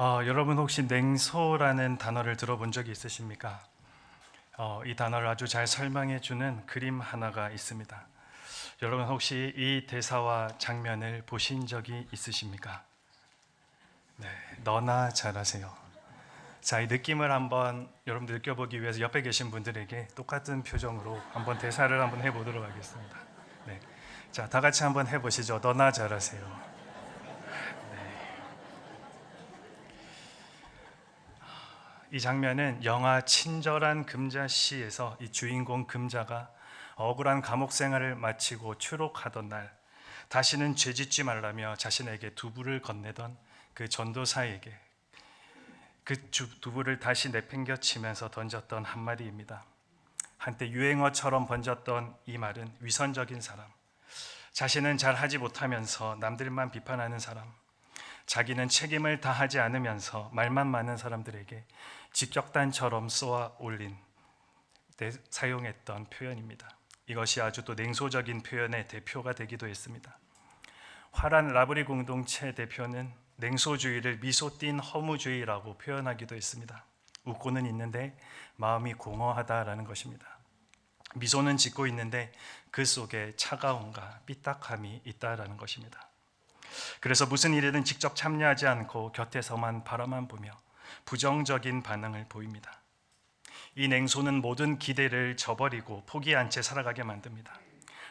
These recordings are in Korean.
여러분 혹시 냉소라는 단어를 들어본 적이 있으십니까? 이 단어를 아주 잘 설명해 주는 그림 하나가 있습니다. 여러분 혹시 이 대사와 장면을 보신 적이 있으십니까? 네, 너나 잘하세요. 자, 이 느낌을 한번 여러분들 느껴보기 위해서 옆에 계신 분들에게 똑같은 표정으로 한번 대사를 한번 해보도록 하겠습니다. 네, 자, 다 같이 한번 해보시죠. 너나 잘하세요. 이 장면은 영화 친절한 금자씨에서 이 주인공 금자가 억울한 감옥 생활을 마치고 추록하던 날 다시는 죄짓지 말라며 자신에게 두부를 건네던 그 전도사에게 그 두부를 다시 내팽겨치면서 던졌던 한마디입니다. 한때 유행어처럼 번졌던 이 말은 위선적인 사람, 자신은 잘하지 못하면서 남들만 비판하는 사람, 자기는 책임을 다하지 않으면서 말만 많은 사람들에게 직격단처럼 쏘아 올린 때 사용했던 표현입니다. 이것이 아주 또 냉소적인 표현의 대표가 되기도 했습니다. 화란 라브리 공동체 대표는 냉소주의를 미소 띈 허무주의라고 표현하기도 했습니다. 웃고는 있는데 마음이 공허하다라는 것입니다. 미소는 짓고 있는데 그 속에 차가움과 삐딱함이 있다라는 것입니다. 그래서 무슨 일에든 직접 참여하지 않고 곁에서만 바라만 보며 부정적인 반응을 보입니다. 이 냉소는 모든 기대를 저버리고 포기한 채 살아가게 만듭니다.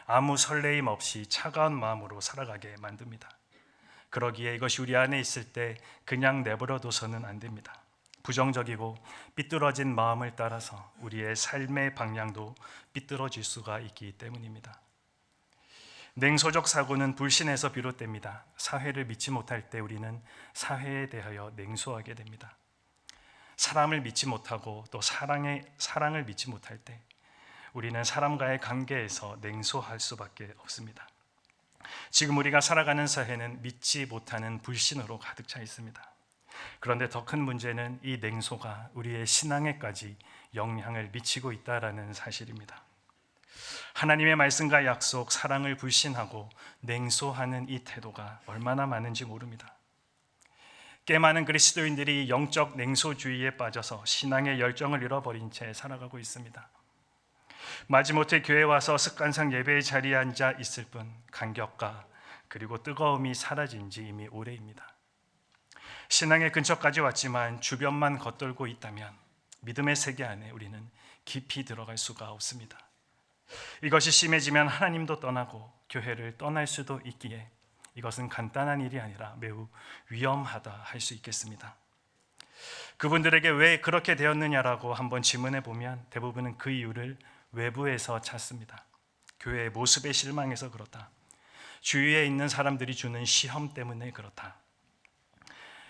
아무 설레임 없이 차가운 마음으로 살아가게 만듭니다. 그러기에 이것이 우리 안에 있을 때 그냥 내버려둬서는 안 됩니다. 부정적이고 삐뚤어진 마음을 따라서 우리의 삶의 방향도 삐뚤어질 수가 있기 때문입니다. 냉소적 사고는 불신에서 비롯됩니다. 사회를 믿지 못할 때 우리는 사회에 대하여 냉소하게 됩니다. 사람을 믿지 못하고 또 사랑을 믿지 못할 때 우리는 사람과의 관계에서 냉소할 수밖에 없습니다. 지금 우리가 살아가는 사회는 믿지 못하는 불신으로 가득 차 있습니다. 그런데 더 큰 문제는 이 냉소가 우리의 신앙에까지 영향을 미치고 있다는 사실입니다. 하나님의 말씀과 약속, 사랑을 불신하고 냉소하는 이 태도가 얼마나 많은지 모릅니다. 꽤 많은 그리스도인들이 영적 냉소주의에 빠져서 신앙의 열정을 잃어버린 채 살아가고 있습니다. 마지못해 교회에 와서 습관상 예배의 자리에 앉아 있을 뿐 감격과 그리고 뜨거움이 사라진 지 이미 오래입니다. 신앙의 근처까지 왔지만 주변만 겉돌고 있다면 믿음의 세계 안에 우리는 깊이 들어갈 수가 없습니다. 이것이 심해지면 하나님도 떠나고 교회를 떠날 수도 있기에 이것은 간단한 일이 아니라 매우 위험하다 할 수 있겠습니다. 그분들에게 왜 그렇게 되었느냐라고 한번 질문해 보면 대부분은 그 이유를 외부에서 찾습니다. 교회의 모습에 실망해서 그렇다. 주위에 있는 사람들이 주는 시험 때문에 그렇다.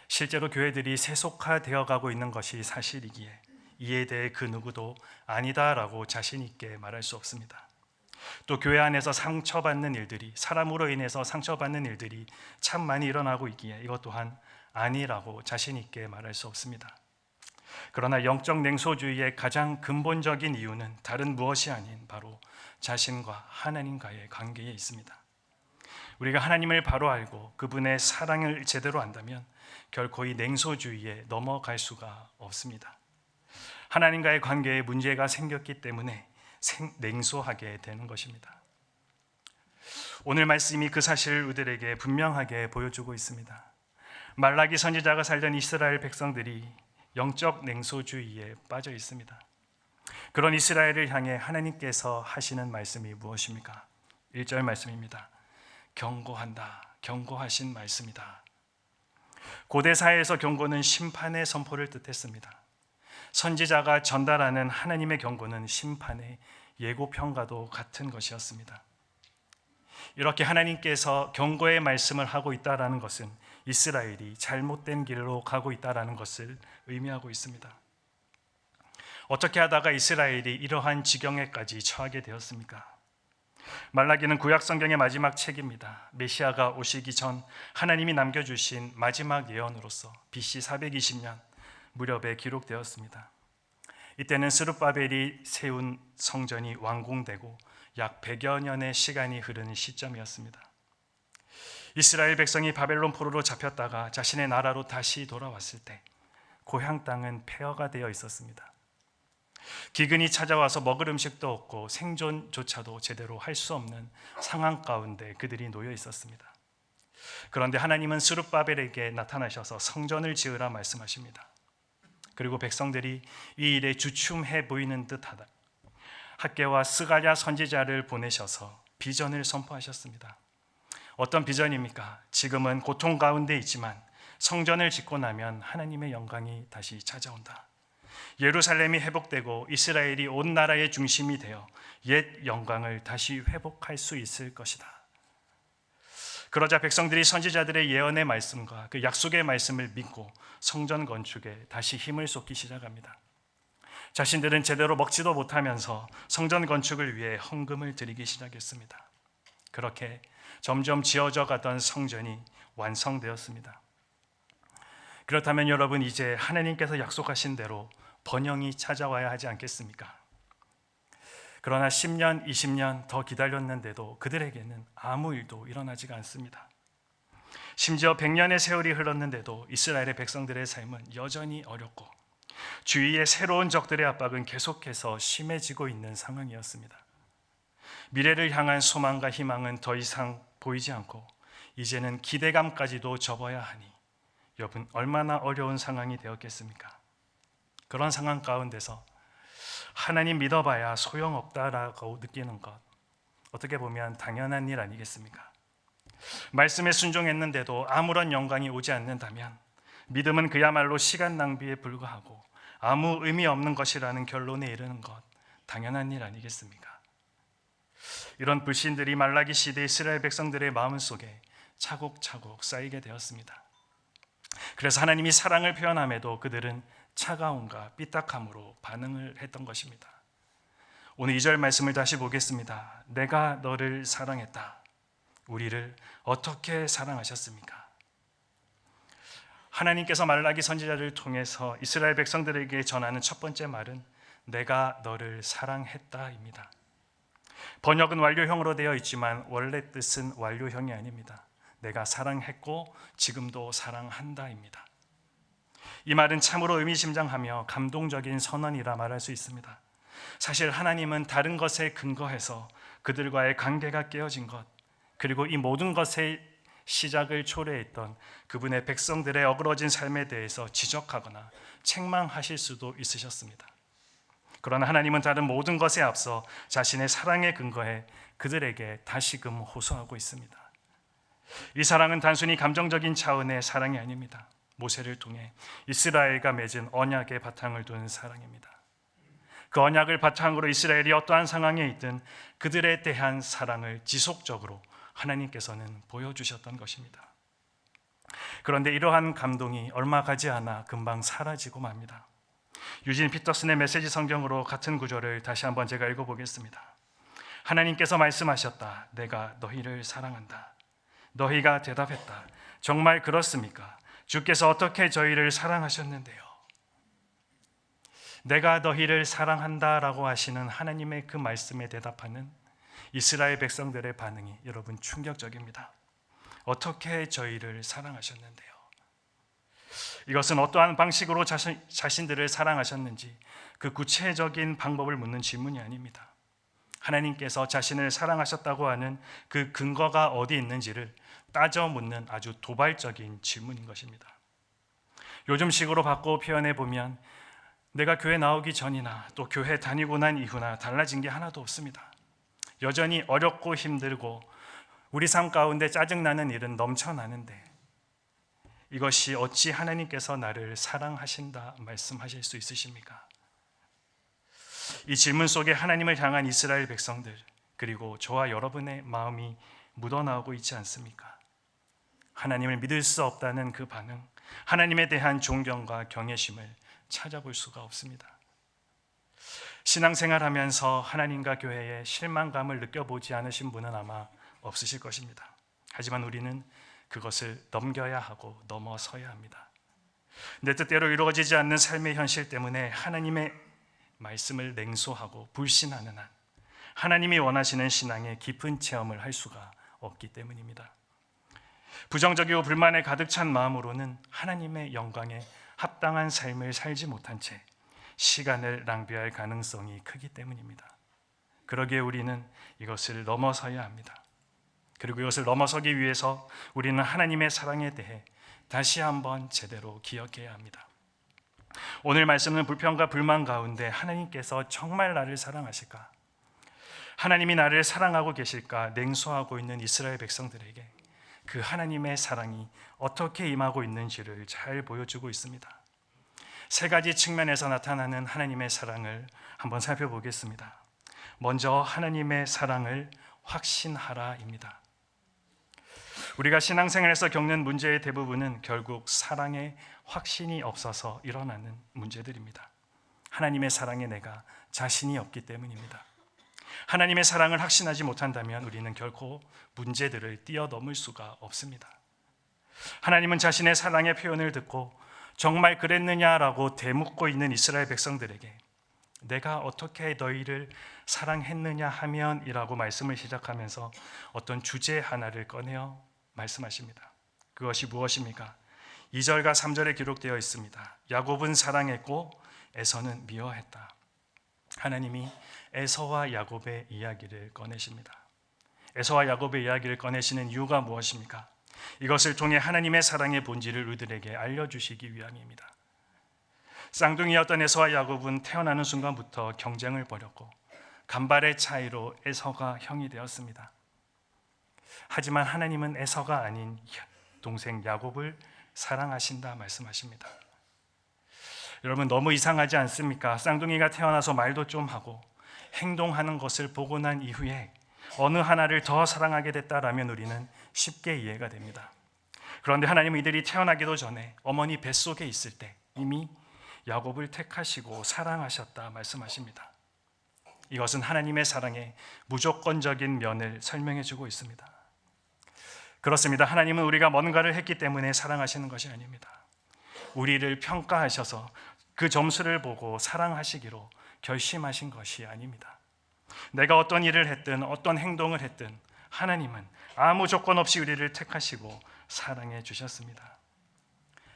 실제로 교회들이 세속화되어 가고 있는 것이 사실이기에 이에 대해 그 누구도 아니다라고 자신 있게 말할 수 없습니다. 또 교회 안에서 상처받는 일들이, 사람으로 인해서 상처받는 일들이 참 많이 일어나고 있기에 이것 또한 아니라고 자신 있게 말할 수 없습니다. 그러나 영적 냉소주의의 가장 근본적인 이유는 다른 무엇이 아닌 바로 자신과 하나님과의 관계에 있습니다. 우리가 하나님을 바로 알고 그분의 사랑을 제대로 안다면 결코 이 냉소주의에 넘어갈 수가 없습니다. 하나님과의 관계에 문제가 생겼기 때문에 냉소하게 되는 것입니다. 오늘 말씀이 그 사실을 우리들에게 분명하게 보여주고 있습니다. 말라기 선지자가 살던 이스라엘 백성들이 영적 냉소주의에 빠져 있습니다. 그런 이스라엘을 향해 하나님께서 하시는 말씀이 무엇입니까? 1절 말씀입니다. 경고한다. 경고하신 말씀이다. 고대 사회에서 경고는 심판의 선포를 뜻했습니다. 선지자가 전달하는 하나님의 경고는 심판의 예고편과도 같은 것이었습니다. 이렇게 하나님께서 경고의 말씀을 하고 있다는 것은 이스라엘이 잘못된 길로 가고 있다는 것을 의미하고 있습니다. 어떻게 하다가 이스라엘이 이러한 지경에까지 처하게 되었습니까? 말라기는 구약 성경의 마지막 책입니다. 메시아가 오시기 전 하나님이 남겨주신 마지막 예언으로서 BC 420년 무렵에 기록되었습니다. 이때는 스룹바벨이 세운 성전이 완공되고 약 100여 년의 시간이 흐르는 시점이었습니다. 이스라엘 백성이 바벨론 포로로 잡혔다가 자신의 나라로 다시 돌아왔을 때 고향 땅은 폐허가 되어 있었습니다. 기근이 찾아와서 먹을 음식도 없고 생존조차도 제대로 할 수 없는 상황 가운데 그들이 놓여 있었습니다. 그런데 하나님은 스룹바벨에게 나타나셔서 성전을 지으라 말씀하십니다. 그리고 백성들이 이 일에 주춤해 보이는 듯하다 학개와 스가랴 선지자를 보내셔서 비전을 선포하셨습니다. 어떤 비전입니까? 지금은 고통 가운데 있지만 성전을 짓고 나면 하나님의 영광이 다시 찾아온다. 예루살렘이 회복되고 이스라엘이 온 나라의 중심이 되어 옛 영광을 다시 회복할 수 있을 것이다. 그러자 백성들이 선지자들의 예언의 말씀과 그 약속의 말씀을 믿고 성전 건축에 다시 힘을 쏟기 시작합니다. 자신들은 제대로 먹지도 못하면서 성전 건축을 위해 헌금을 드리기 시작했습니다. 그렇게 점점 지어져 가던 성전이 완성되었습니다. 그렇다면 여러분, 이제 하나님께서 약속하신 대로 번영이 찾아와야 하지 않겠습니까? 그러나 10년, 20년 더 기다렸는데도 그들에게는 아무 일도 일어나지가 않습니다. 심지어 100년의 세월이 흘렀는데도 이스라엘의 백성들의 삶은 여전히 어렵고 주위의 새로운 적들의 압박은 계속해서 심해지고 있는 상황이었습니다. 미래를 향한 소망과 희망은 더 이상 보이지 않고 이제는 기대감까지도 접어야 하니 여러분, 얼마나 어려운 상황이 되었겠습니까? 그런 상황 가운데서 하나님 믿어봐야 소용없다라고 느끼는 것, 어떻게 보면 당연한 일 아니겠습니까? 말씀에 순종했는데도 아무런 영광이 오지 않는다면 믿음은 그야말로 시간 낭비에 불과하고 아무 의미 없는 것이라는 결론에 이르는 것, 당연한 일 아니겠습니까? 이런 불신들이 말라기 시대 이스라엘 백성들의 마음속에 차곡차곡 쌓이게 되었습니다. 그래서 하나님이 사랑을 표현함에도 그들은 차가움과 삐딱함으로 반응을 했던 것입니다. 오늘 2절 말씀을 다시 보겠습니다. 내가 너를 사랑했다. 우리를 어떻게 사랑하셨습니까? 하나님께서 말라기 선지자를 통해서 이스라엘 백성들에게 전하는 첫 번째 말은 내가 너를 사랑했다입니다. 번역은 완료형으로 되어 있지만 원래 뜻은 완료형이 아닙니다. 내가 사랑했고 지금도 사랑한다입니다. 이 말은 참으로 의미심장하며 감동적인 선언이라 말할 수 있습니다. 사실 하나님은 다른 것에 근거해서 그들과의 관계가 깨어진 것, 그리고 이 모든 것의 시작을 초래했던 그분의 백성들의 어그러진 삶에 대해서 지적하거나 책망하실 수도 있으셨습니다. 그러나 하나님은 다른 모든 것에 앞서 자신의 사랑에 근거해 그들에게 다시금 호소하고 있습니다. 이 사랑은 단순히 감정적인 차원의 사랑이 아닙니다. 모세를 통해 이스라엘과 맺은 언약의 바탕을 둔 사랑입니다. 그 언약을 바탕으로 이스라엘이 어떠한 상황에 있든 그들에 대한 사랑을 지속적으로 하나님께서는 보여주셨던 것입니다. 그런데 이러한 감동이 얼마 가지 않아 금방 사라지고 맙니다. 유진 피터슨의 메시지 성경으로 같은 구절을 다시 한번 제가 읽어보겠습니다. 하나님께서 말씀하셨다. 내가 너희를 사랑한다. 너희가 대답했다. 정말 그렇습니까? 주께서 어떻게 저희를 사랑하셨는데요? 내가 너희를 사랑한다라고 하시는 하나님의 그 말씀에 대답하는 이스라엘 백성들의 반응이 여러분 충격적입니다. 어떻게 저희를 사랑하셨는데요? 이것은 어떠한 방식으로 자신들을 사랑하셨는지 그 구체적인 방법을 묻는 질문이 아닙니다. 하나님께서 자신을 사랑하셨다고 하는 그 근거가 어디 있는지를 따져 묻는 아주 도발적인 질문인 것입니다. 요즘식으로 바꿔 표현해 보면 내가 교회 나오기 전이나 또 교회 다니고 난 이후나 달라진 게 하나도 없습니다. 여전히 어렵고 힘들고 우리 삶 가운데 짜증나는 일은 넘쳐나는데 이것이 어찌 하나님께서 나를 사랑하신다 말씀하실 수 있으십니까? 이 질문 속에 하나님을 향한 이스라엘 백성들 그리고 저와 여러분의 마음이 묻어나오고 있지 않습니까? 하나님을 믿을 수 없다는 그 반응, 하나님에 대한 존경과 경외심을 찾아볼 수가 없습니다. 신앙생활하면서 하나님과 교회에 실망감을 느껴보지 않으신 분은 아마 없으실 것입니다. 하지만 우리는 그것을 넘겨야 하고 넘어서야 합니다. 내 뜻대로 이루어지지 않는 삶의 현실 때문에 하나님의 말씀을 냉소하고 불신하는 한 하나님이 원하시는 신앙의 깊은 체험을 할 수가 없기 때문입니다. 부정적이고 불만에 가득 찬 마음으로는 하나님의 영광에 합당한 삶을 살지 못한 채 시간을 낭비할 가능성이 크기 때문입니다. 그러기에 우리는 이것을 넘어서야 합니다. 그리고 이것을 넘어서기 위해서 우리는 하나님의 사랑에 대해 다시 한번 제대로 기억해야 합니다. 오늘 말씀은 불평과 불만 가운데 하나님께서 정말 나를 사랑하실까? 하나님이 나를 사랑하고 계실까? 냉소하고 있는 이스라엘 백성들에게 그 하나님의 사랑이 어떻게 임하고 있는지를 잘 보여주고 있습니다. 세 가지 측면에서 나타나는 하나님의 사랑을 한번 살펴보겠습니다. 먼저 하나님의 사랑을 확신하라입니다. 우리가 신앙생활에서 겪는 문제의 대부분은 결국 사랑에 확신이 없어서 일어나는 문제들입니다. 하나님의 사랑에 내가 자신이 없기 때문입니다. 하나님의 사랑을 확신하지 못한다면 우리는 결코 문제들을 뛰어넘을 수가 없습니다. 하나님은 자신의 사랑의 표현을 듣고 정말 그랬느냐라고 되묻고 있는 이스라엘 백성들에게 내가 어떻게 너희를 사랑했느냐 하면 이라고 말씀을 시작하면서 어떤 주제 하나를 꺼내어 말씀하십니다. 그것이 무엇입니까? 2절과 3절에 기록되어 있습니다. 야곱은 사랑했고 에서는 미워했다. 하나님이 에서와 야곱의 이야기를 꺼내십니다. 에서와 야곱의 이야기를 꺼내시는 이유가 무엇입니까? 이것을 통해 하나님의 사랑의 본질을 우리들에게 알려주시기 위함입니다. 쌍둥이였던 에서와 야곱은 태어나는 순간부터 경쟁을 벌였고 간발의 차이로 에서가 형이 되었습니다. 하지만 하나님은 에서가 아닌 동생 야곱을 사랑하신다 말씀하십니다. 여러분, 너무 이상하지 않습니까? 쌍둥이가 태어나서 말도 좀 하고 행동하는 것을 보고 난 이후에 어느 하나를 더 사랑하게 됐다라면 우리는 쉽게 이해가 됩니다. 그런데 하나님은 이들이 태어나기도 전에 어머니 뱃속에 있을 때 이미 야곱을 택하시고 사랑하셨다 말씀하십니다. 이것은 하나님의 사랑의 무조건적인 면을 설명해 주고 있습니다. 그렇습니다. 하나님은 우리가 뭔가를 했기 때문에 사랑하시는 것이 아닙니다. 우리를 평가하셔서 그 점수를 보고 사랑하시기로 결심하신 것이 아닙니다. 내가 어떤 일을 했든 어떤 행동을 했든 하나님은 아무 조건 없이 우리를 택하시고 사랑해 주셨습니다.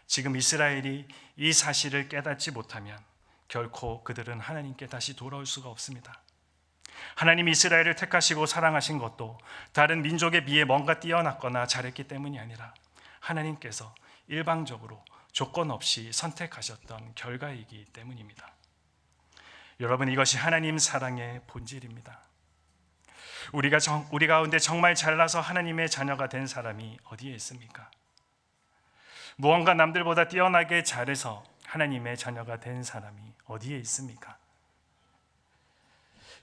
지금 이스라엘이 이 사실을 깨닫지 못하면 결코 그들은 하나님께 다시 돌아올 수가 없습니다. 하나님이 이스라엘을 택하시고 사랑하신 것도 다른 민족에 비해 뭔가 뛰어났거나 잘했기 때문이 아니라 하나님께서 일방적으로 조건 없이 선택하셨던 결과이기 때문입니다. 여러분, 이것이 하나님 사랑의 본질입니다. 우리 가운데 정말 잘나서 하나님의 자녀가 된 사람이 어디에 있습니까? 무언가 남들보다 뛰어나게 잘해서 하나님의 자녀가 된 사람이 어디에 있습니까?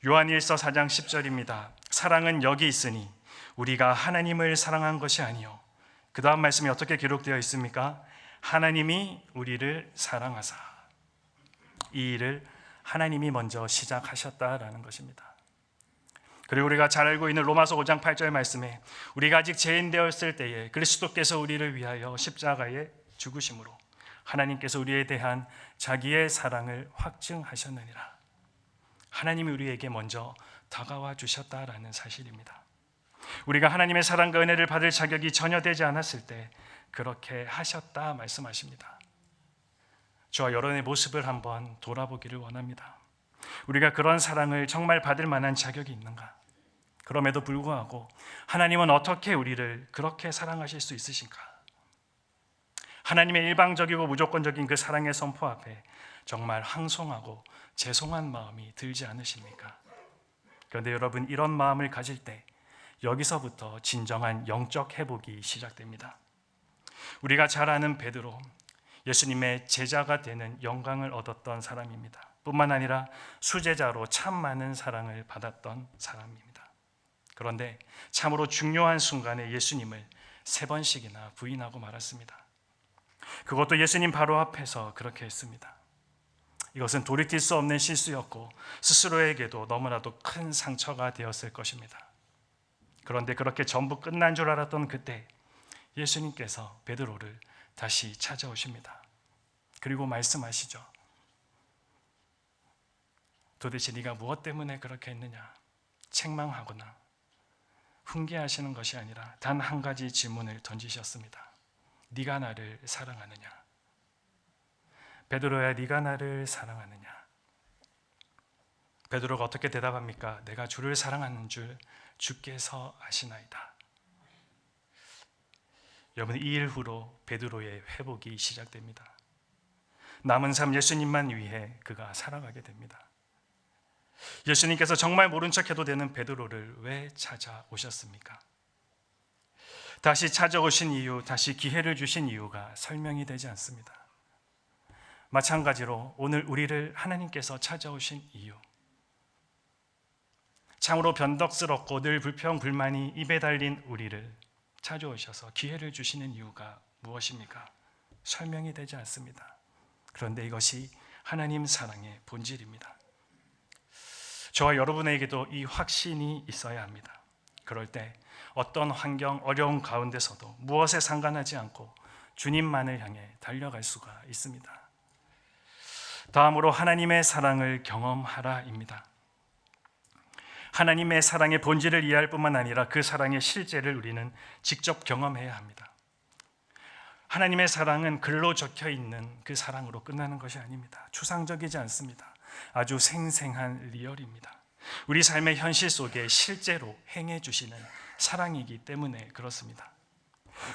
요한일서 4장 10절입니다. 사랑은 여기 있으니 우리가 하나님을 사랑한 것이 아니요. 그 다음 말씀이 어떻게 기록되어 있습니까? 하나님이 우리를 사랑하사. 이 일을 하나님이 먼저 시작하셨다라는 것입니다. 그리고 우리가 잘 알고 있는 로마서 5장 8절 말씀에 우리가 아직 죄인 되었을 때에 그리스도께서 우리를 위하여 십자가에 죽으심으로 하나님께서 우리에 대한 자기의 사랑을 확증하셨느니라. 하나님이 우리에게 먼저 다가와 주셨다라는 사실입니다. 우리가 하나님의 사랑과 은혜를 받을 자격이 전혀 되지 않았을 때 그렇게 하셨다 말씀하십니다. 저와 여러분의 모습을 한번 돌아보기를 원합니다. 우리가 그런 사랑을 정말 받을 만한 자격이 있는가? 그럼에도 불구하고 하나님은 어떻게 우리를 그렇게 사랑하실 수 있으신가? 하나님의 일방적이고 무조건적인 그 사랑의 선포 앞에 정말 황송하고 죄송한 마음이 들지 않으십니까? 그런데 여러분, 이런 마음을 가질 때 여기서부터 진정한 영적 회복이 시작됩니다. 우리가 잘 아는 베드로, 예수님의 제자가 되는 영광을 얻었던 사람입니다. 뿐만 아니라 수제자로 참 많은 사랑을 받았던 사람입니다. 그런데 참으로 중요한 순간에 예수님을 3번씩이나 부인하고 말았습니다. 그것도 예수님 바로 앞에서 그렇게 했습니다. 이것은 돌이킬 수 없는 실수였고 스스로에게도 너무나도 큰 상처가 되었을 것입니다. 그런데 그렇게 전부 끝난 줄 알았던 그때 예수님께서 베드로를 다시 찾아오십니다. 그리고 말씀하시죠. 도대체 네가 무엇 때문에 그렇게 했느냐? 책망하거나 훈계하시는 것이 아니라 단 한 가지 질문을 던지셨습니다. 네가 나를 사랑하느냐? 베드로야, 네가 나를 사랑하느냐? 베드로가 어떻게 대답합니까? 내가 주를 사랑하는 줄 주께서 아시나이다. 여러분, 이 일 후로 베드로의 회복이 시작됩니다. 남은 삶 예수님만 위해 그가 살아가게 됩니다. 예수님께서 정말 모른 척해도 되는 베드로를 왜 찾아오셨습니까? 다시 찾아오신 이유, 다시 기회를 주신 이유가 설명이 되지 않습니다. 마찬가지로 오늘 우리를 하나님께서 찾아오신 이유, 참으로 변덕스럽고 늘 불평불만이 입에 달린 우리를 찾아오셔서 기회를 주시는 이유가 무엇입니까? 설명이 되지 않습니다. 그런데 이것이 하나님 사랑의 본질입니다. 저와 여러분에게도 이 확신이 있어야 합니다. 그럴 때 어떤 환경, 어려운 가운데서도 무엇에 상관하지 않고 주님만을 향해 달려갈 수가 있습니다. 다음으로 하나님의 사랑을 경험하라입니다. 하나님의 사랑의 본질을 이해할 뿐만 아니라 그 사랑의 실제를 우리는 직접 경험해야 합니다. 하나님의 사랑은 글로 적혀 있는 그 사랑으로 끝나는 것이 아닙니다. 추상적이지 않습니다. 아주 생생한 리얼입니다. 우리 삶의 현실 속에 실제로 행해 주시는 사랑이기 때문에 그렇습니다.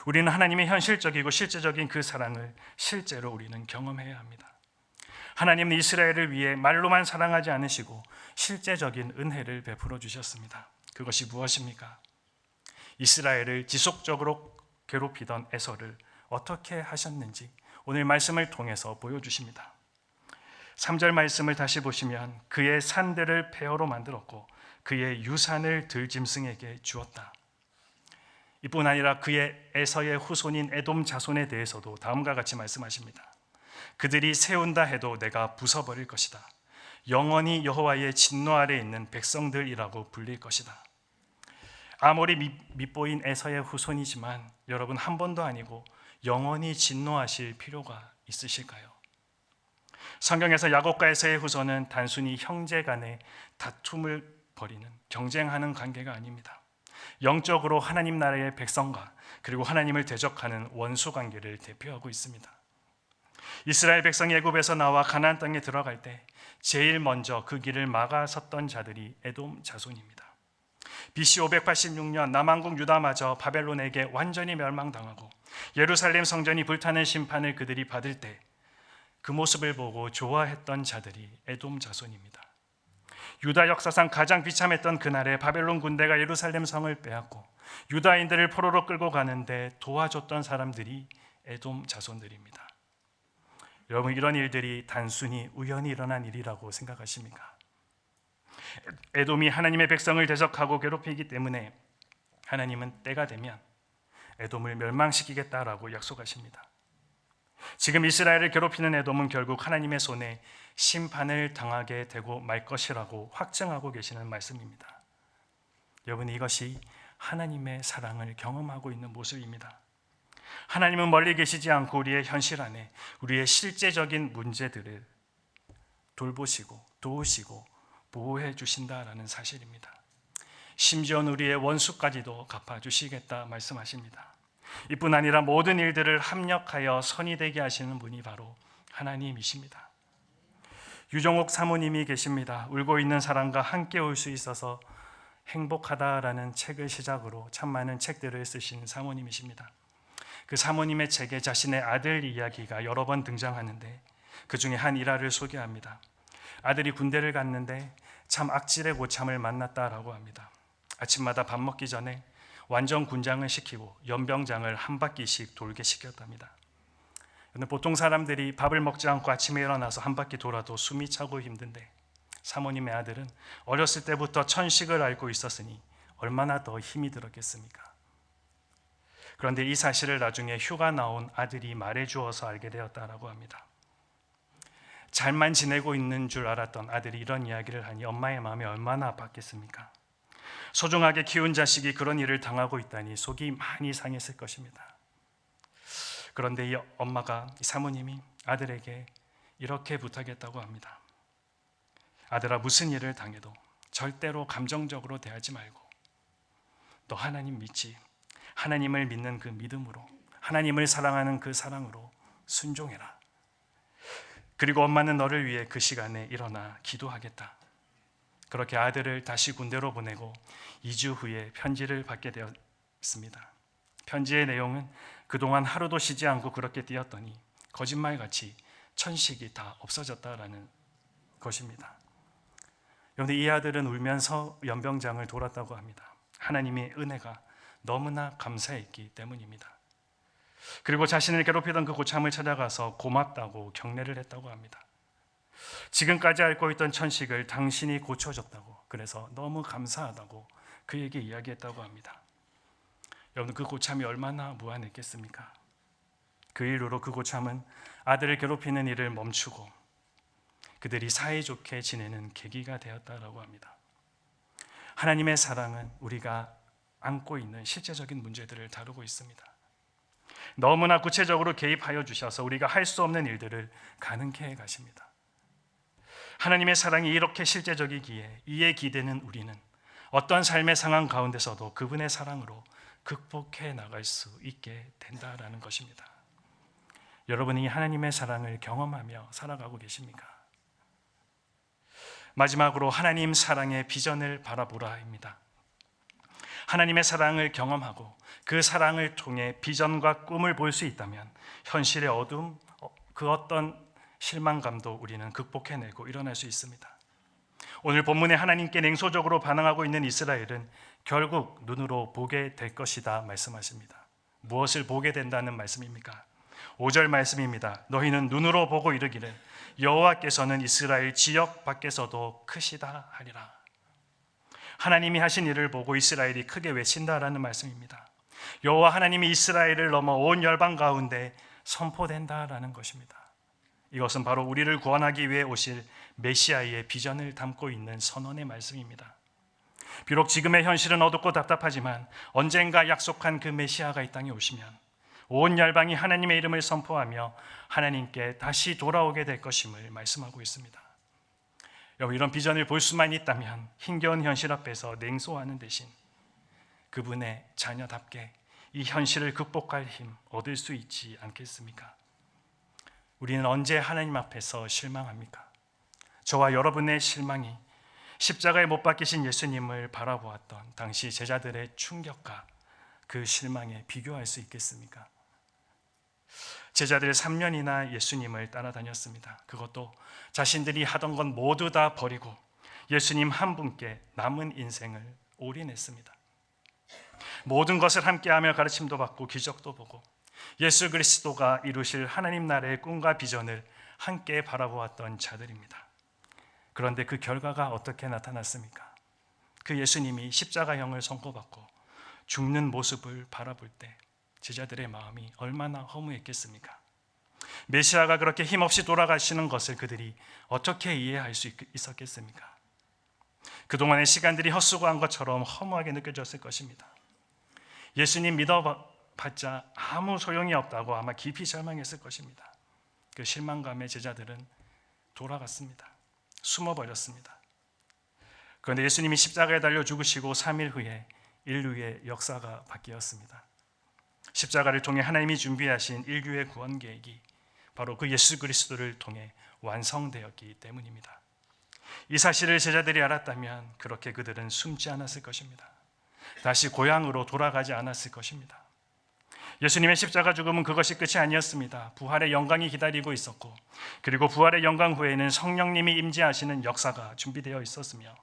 우리는 하나님의 현실적이고 실제적인 그 사랑을 실제로 우리는 경험해야 합니다. 하나님은 이스라엘을 위해 말로만 사랑하지 않으시고 실제적인 은혜를 베풀어 주셨습니다. 그것이 무엇입니까? 이스라엘을 지속적으로 괴롭히던 에서를 어떻게 하셨는지 오늘 말씀을 통해서 보여주십니다. 3절 말씀을 다시 보시면 그의 산들을 폐허로 만들었고 그의 유산을 들짐승에게 주었다. 이뿐 아니라 그의 에서의 후손인 에돔 자손에 대해서도 다음과 같이 말씀하십니다. 그들이 세운다 해도 내가 부숴버릴 것이다. 영원히 여호와의 진노 아래 있는 백성들이라고 불릴 것이다. 아무리 밉보인 에서의 후손이지만 여러분, 한 번도 아니고 영원히 진노하실 필요가 있으실까요? 성경에서 야곱과 에서의 후손은 단순히 형제 간의 다툼을 벌이는 경쟁하는 관계가 아닙니다. 영적으로 하나님 나라의 백성과 그리고 하나님을 대적하는 원수 관계를 대표하고 있습니다. 이스라엘 백성이 애굽에서 나와 가나안 땅에 들어갈 때 제일 먼저 그 길을 막아섰던 자들이 에돔 자손입니다. BC 586년 남왕국 유다마저 바벨론에게 완전히 멸망당하고 예루살렘 성전이 불타는 심판을 그들이 받을 때 그 모습을 보고 좋아했던 자들이 에돔 자손입니다. 유다 역사상 가장 비참했던 그날에 바벨론 군대가 예루살렘 성을 빼앗고 유다인들을 포로로 끌고 가는데 도와줬던 사람들이 에돔 자손들입니다. 여러분, 이런 일들이 단순히 우연히 일어난 일이라고 생각하십니까? 에돔이 하나님의 백성을 대적하고 괴롭히기 때문에 하나님은 때가 되면 에돔을 멸망시키겠다라고 약속하십니다. 지금 이스라엘을 괴롭히는 에돔은 결국 하나님의 손에 심판을 당하게 되고 말 것이라고 확증하고 계시는 말씀입니다. 여러분, 이것이 하나님의 사랑을 경험하고 있는 모습입니다. 하나님은 멀리 계시지 않고 우리의 현실 안에 우리의 실제적인 문제들을 돌보시고 도우시고 보호해 주신다라는 사실입니다. 심지어는 우리의 원수까지도 갚아주시겠다 말씀하십니다. 이뿐 아니라 모든 일들을 합력하여 선이 되게 하시는 분이 바로 하나님이십니다. 유정옥 사모님이 계십니다. 울고 있는 사람과 함께 울 수 있어서 행복하다라는 책을 시작으로 참 많은 책들을 쓰신 사모님이십니다. 그 사모님의 책에 자신의 아들 이야기가 여러 번 등장하는데 그 중에 한 일화를 소개합니다. 아들이 군대를 갔는데 참 악질의 고참을 만났다라고 합니다. 아침마다 밥 먹기 전에 완전 군장을 시키고 연병장을 한 바퀴씩 돌게 시켰답니다. 보통 사람들이 밥을 먹지 않고 아침에 일어나서 한 바퀴 돌아도 숨이 차고 힘든데 사모님의 아들은 어렸을 때부터 천식을 앓고 있었으니 얼마나 더 힘이 들었겠습니까? 그런데 이 사실을 나중에 휴가 나온 아들이 말해주어서 알게 되었다라고 합니다. 잘만 지내고 있는 줄 알았던 아들이 이런 이야기를 하니 엄마의 마음이 얼마나 아팠겠습니까? 소중하게 키운 자식이 그런 일을 당하고 있다니 속이 많이 상했을 것입니다. 그런데 이 엄마가, 이 사모님이 아들에게 이렇게 부탁했다고 합니다. 아들아, 무슨 일을 당해도 절대로 감정적으로 대하지 말고 또 하나님 믿지. 하나님을 믿는 그 믿음으로, 하나님을 사랑하는 그 사랑으로 순종해라. 그리고 엄마는 너를 위해 그 시간에 일어나 기도하겠다. 그렇게 아들을 다시 군대로 보내고 2주 후에 편지를 받게 되었습니다. 편지의 내용은 그동안 하루도 쉬지 않고 그렇게 뛰었더니 거짓말같이 천식이 다 없어졌다라는 것입니다. 그런데 이 아들은 울면서 연병장을 돌았다고 합니다. 하나님의 은혜가 너무나 감사했기 때문입니다. 그리고 자신을 괴롭히던 그 고참을 찾아가서 고맙다고 격려를 했다고 합니다. 지금까지 앓고 있던 천식을 당신이 고쳐줬다고, 그래서 너무 감사하다고 그에게 이야기했다고 합니다. 여러분, 그 고참이 얼마나 무안했겠습니까? 그 이후로 그 고참은 아들을 괴롭히는 일을 멈추고 그들이 사이좋게 지내는 계기가 되었다라고 합니다. 하나님의 사랑은 우리가 안고 있는 실제적인 문제들을 다루고 있습니다. 너무나 구체적으로 개입하여 주셔서 우리가 할 수 없는 일들을 가능케 해 가십니다. 하나님의 사랑이 이렇게 실제적이기에 이에 기대는 우리는 어떤 삶의 상황 가운데서도 그분의 사랑으로 극복해 나갈 수 있게 된다라는 것입니다. 여러분이 하나님의 사랑을 경험하며 살아가고 계십니까? 마지막으로 하나님 사랑의 비전을 바라보라입니다. 하나님의 사랑을 경험하고 그 사랑을 통해 비전과 꿈을 볼 수 있다면 현실의 어둠, 그 어떤 실망감도 우리는 극복해내고 일어날 수 있습니다. 오늘 본문에 하나님께 냉소적으로 반응하고 있는 이스라엘은 결국 눈으로 보게 될 것이다 말씀하십니다. 무엇을 보게 된다는 말씀입니까? 5절 말씀입니다. 너희는 눈으로 보고 이르기를 여호와께서는 이스라엘 지역 밖에서도 크시다 하리라. 하나님이 하신 일을 보고 이스라엘이 크게 외친다라는 말씀입니다. 여호와 하나님이 이스라엘을 넘어 온 열방 가운데 선포된다라는 것입니다. 이것은 바로 우리를 구원하기 위해 오실 메시아의 비전을 담고 있는 선언의 말씀입니다. 비록 지금의 현실은 어둡고 답답하지만 언젠가 약속한 그 메시아가 이 땅에 오시면 온 열방이 하나님의 이름을 선포하며 하나님께 다시 돌아오게 될 것임을 말씀하고 있습니다. 여러분, 이런 비전을 볼 수만 있다면 힘겨운 현실 앞에서 냉소하는 대신 그분의 자녀답게 이 현실을 극복할 힘 얻을 수 있지 않겠습니까? 우리는 언제 하나님 앞에서 실망합니까? 저와 여러분의 실망이 십자가에 못 박히신 예수님을 바라보았던 당시 제자들의 충격과 그 실망에 비교할 수 있겠습니까? 제자들 3년이나 예수님을 따라다녔습니다. 그것도 자신들이 하던 건 모두 다 버리고 예수님 한 분께 남은 인생을 올인했습니다. 모든 것을 함께하며 가르침도 받고 기적도 보고 예수 그리스도가 이루실 하나님 나라의 꿈과 비전을 함께 바라보았던 자들입니다. 그런데 그 결과가 어떻게 나타났습니까? 그 예수님이 십자가형을 선고받고 죽는 모습을 바라볼 때 제자들의 마음이 얼마나 허무했겠습니까? 메시아가 그렇게 힘없이 돌아가시는 것을 그들이 어떻게 이해할 수 있었겠습니까? 그동안의 시간들이 헛수고한 것처럼 허무하게 느껴졌을 것입니다. 예수님 믿어봤자 아무 소용이 없다고 아마 깊이 절망했을 것입니다. 그 실망감에 제자들은 돌아갔습니다. 숨어버렸습니다. 그런데 예수님이 십자가에 달려 죽으시고 3일 후에 인류의 역사가 바뀌었습니다. 십자가를 통해 하나님이 준비하신 인류의 구원 계획이 바로 그 예수 그리스도를 통해 완성되었기 때문입니다. 이 사실을 제자들이 알았다면 그렇게 그들은 숨지 않았을 것입니다. 다시 고향으로 돌아가지 않았을 것입니다. 예수님의 십자가 죽음은 그것이 끝이 아니었습니다. 부활의 영광이 기다리고 있었고, 그리고 부활의 영광 후에는 성령님이 임재하시는 역사가 준비되어 있었으며,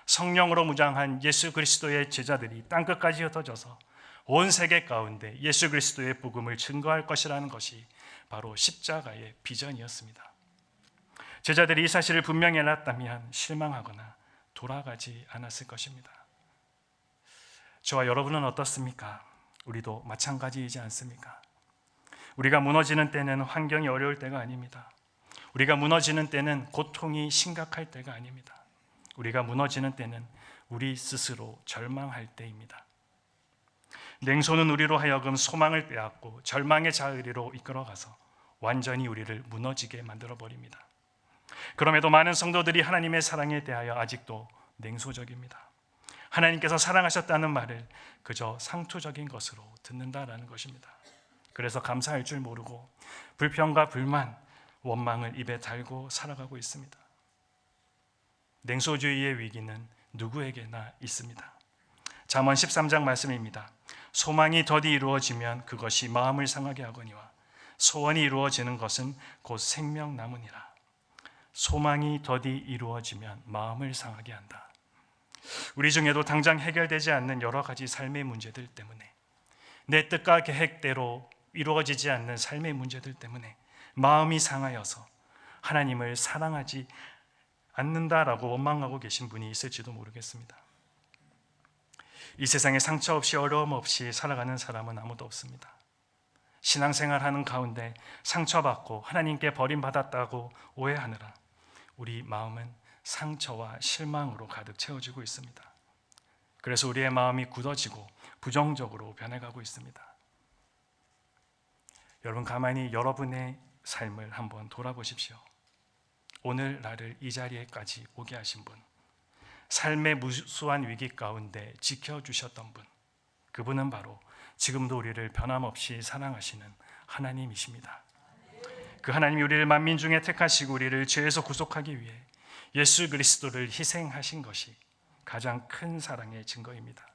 성령으로 무장한 예수 그리스도의 제자들이 땅끝까지 흩어져서 온 세계 가운데 예수 그리스도의 복음을 증거할 것이라는 것이 바로 십자가의 비전이었습니다. 제자들이 이 사실을 분명히 알았다면 실망하거나 돌아가지 않았을 것입니다. 저와 여러분은 어떻습니까? 우리도 마찬가지이지 않습니까? 우리가 무너지는 때는 환경이 어려울 때가 아닙니다. 우리가 무너지는 때는 고통이 심각할 때가 아닙니다. 우리가 무너지는 때는 우리 스스로 절망할 때입니다. 냉소는 우리로 하여금 소망을 빼앗고 절망의 자의로 이끌어가서 완전히 우리를 무너지게 만들어버립니다. 그럼에도 많은 성도들이 하나님의 사랑에 대하여 아직도 냉소적입니다. 하나님께서 사랑하셨다는 말을 그저 상투적인 것으로 듣는다라는 것입니다. 그래서 감사할 줄 모르고 불평과 불만, 원망을 입에 달고 살아가고 있습니다. 냉소주의의 위기는 누구에게나 있습니다. 잠언 13장 말씀입니다. 소망이 더디 이루어지면 그것이 마음을 상하게 하거니와 소원이 이루어지는 것은 곧 생명나무니라. 소망이 더디 이루어지면 마음을 상하게 한다. 우리 중에도 당장 해결되지 않는 여러 가지 삶의 문제들 때문에, 내 뜻과 계획대로 이루어지지 않는 삶의 문제들 때문에 마음이 상하여서 하나님을 사랑하지 않는다라고 원망하고 계신 분이 있을지도 모르겠습니다. 이 세상에 상처 없이 어려움 없이 살아가는 사람은 아무도 없습니다. 신앙생활하는 가운데 상처받고 하나님께 버림받았다고 오해하느라 우리 마음은 상처와 실망으로 가득 채워지고 있습니다. 그래서 우리의 마음이 굳어지고 부정적으로 변해가고 있습니다. 여러분, 가만히 여러분의 삶을 한번 돌아보십시오. 오늘 나를 이 자리에까지 오게 하신 분, 삶의 무수한 위기 가운데 지켜주셨던 분, 그분은 바로 지금도 우리를 변함없이 사랑하시는 하나님이십니다. 그 하나님이 우리를 만민 중에 택하시고 우리를 죄에서 구속하기 위해 예수 그리스도를 희생하신 것이 가장 큰 사랑의 증거입니다.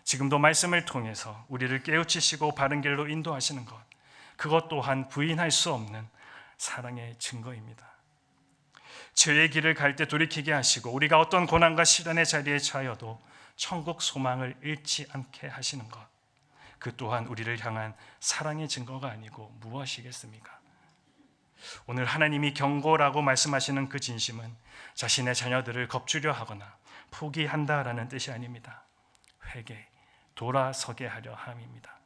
지금도 말씀을 통해서 우리를 깨우치시고 바른 길로 인도하시는 것, 그것 또한 부인할 수 없는 사랑의 증거입니다. 죄의 길을 갈 때 돌이키게 하시고 우리가 어떤 고난과 시련의 자리에 처하여도 천국 소망을 잃지 않게 하시는 것, 그 또한 우리를 향한 사랑의 증거가 아니고 무엇이겠습니까? 오늘 하나님이 경고라고 말씀하시는 그 진심은 자신의 자녀들을 겁주려 하거나 포기한다라는 뜻이 아닙니다. 회개, 돌아서게 하려 함입니다.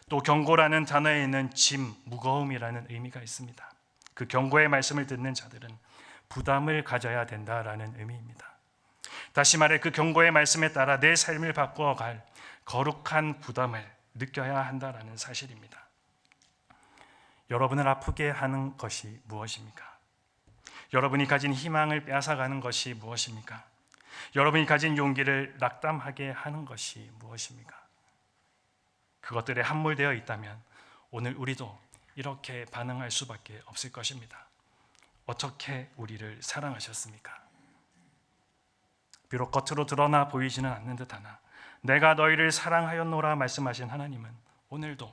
또 경고라는 단어에 있는 짐, 무거움이라는 의미가 있습니다. 그 경고의 말씀을 듣는 자들은 부담을 가져야 된다라는 의미입니다. 다시 말해 그 경고의 말씀에 따라 내 삶을 바꾸어갈 거룩한 부담을 느껴야 한다라는 사실입니다. 여러분을 아프게 하는 것이 무엇입니까? 여러분이 가진 희망을 빼앗아가는 것이 무엇입니까? 여러분이 가진 용기를 낙담하게 하는 것이 무엇입니까? 그것들에 함몰되어 있다면 오늘 우리도 이렇게 반응할 수밖에 없을 것입니다. 어떻게 우리를 사랑하셨습니까? 비록 겉으로 드러나 보이지는 않는 듯하나 내가 너희를 사랑하였노라 말씀하신 하나님은 오늘도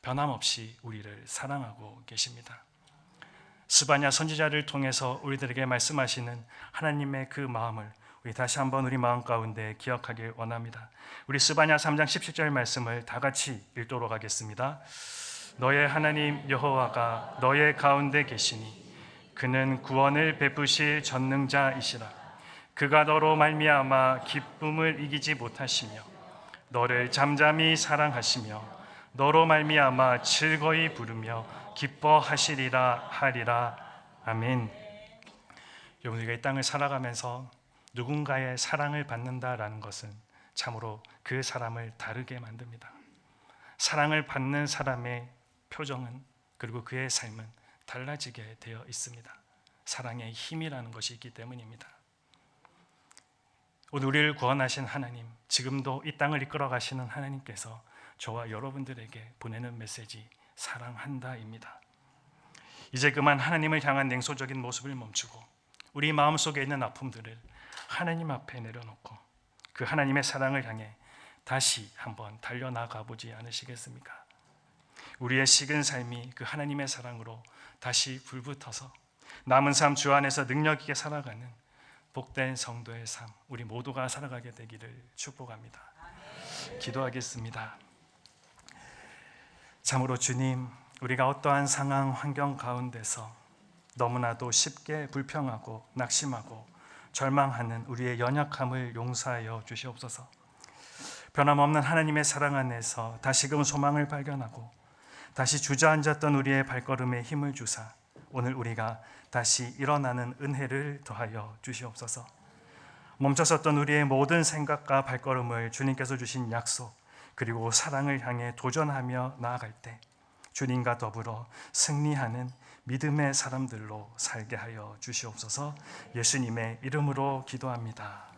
변함없이 우리를 사랑하고 계십니다. 스바냐 선지자를 통해서 우리들에게 말씀하시는 하나님의 그 마음을 우리 다시 한번 우리 마음 가운데 기억하길 원합니다. 우리 스바냐 3장 17절 말씀을 다 같이 읽도록 하겠습니다. 너의 하나님 여호와가 너의 가운데 계시니 그는 구원을 베푸실 전능자이시라. 그가 너로 말미암아 기쁨을 이기지 못하시며 너를 잠잠히 사랑하시며 너로 말미암아 즐거이 부르며 기뻐하시리라 하리라. 아멘. 여러분, 우리가 이 땅을 살아가면서 누군가의 사랑을 받는다라는 것은 참으로 그 사람을 다르게 만듭니다. 사랑을 받는 사람의 표정은, 그리고 그의 삶은 달라지게 되어 있습니다. 사랑의 힘이라는 것이 있기 때문입니다. 오늘 우리를 구원하신 하나님, 지금도 이 땅을 이끌어 가시는 하나님께서 저와 여러분들에게 보내는 메시지, 사랑한다입니다. 이제 그만 하나님을 향한 냉소적인 모습을 멈추고 우리 마음속에 있는 아픔들을 하나님 앞에 내려놓고 그 하나님의 사랑을 향해 다시 한번 달려나가 보지 않으시겠습니까? 우리의 식은 삶이 그 하나님의 사랑으로 다시 불붙어서 남은 삶 주 안에서 능력 있게 살아가는 복된 성도의 삶, 우리 모두가 살아가게 되기를 축복합니다. 기도하겠습니다. 참으로 주님, 우리가 어떠한 상황, 환경 가운데서 너무나도 쉽게 불평하고 낙심하고 절망하는 우리의 연약함을 용서하여 주시옵소서. 변함없는 하나님의 사랑 안에서 다시금 소망을 발견하고 다시 주저앉았던 우리의 발걸음에 힘을 주사 오늘 우리가 다시 일어나는 은혜를 더하여 주시옵소서. 멈춰섰던 우리의 모든 생각과 발걸음을 주님께서 주신 약속 그리고 사랑을 향해 도전하며 나아갈 때 주님과 더불어 승리하는 믿음의 사람들로 살게 하여 주시옵소서. 예수님의 이름으로 기도합니다.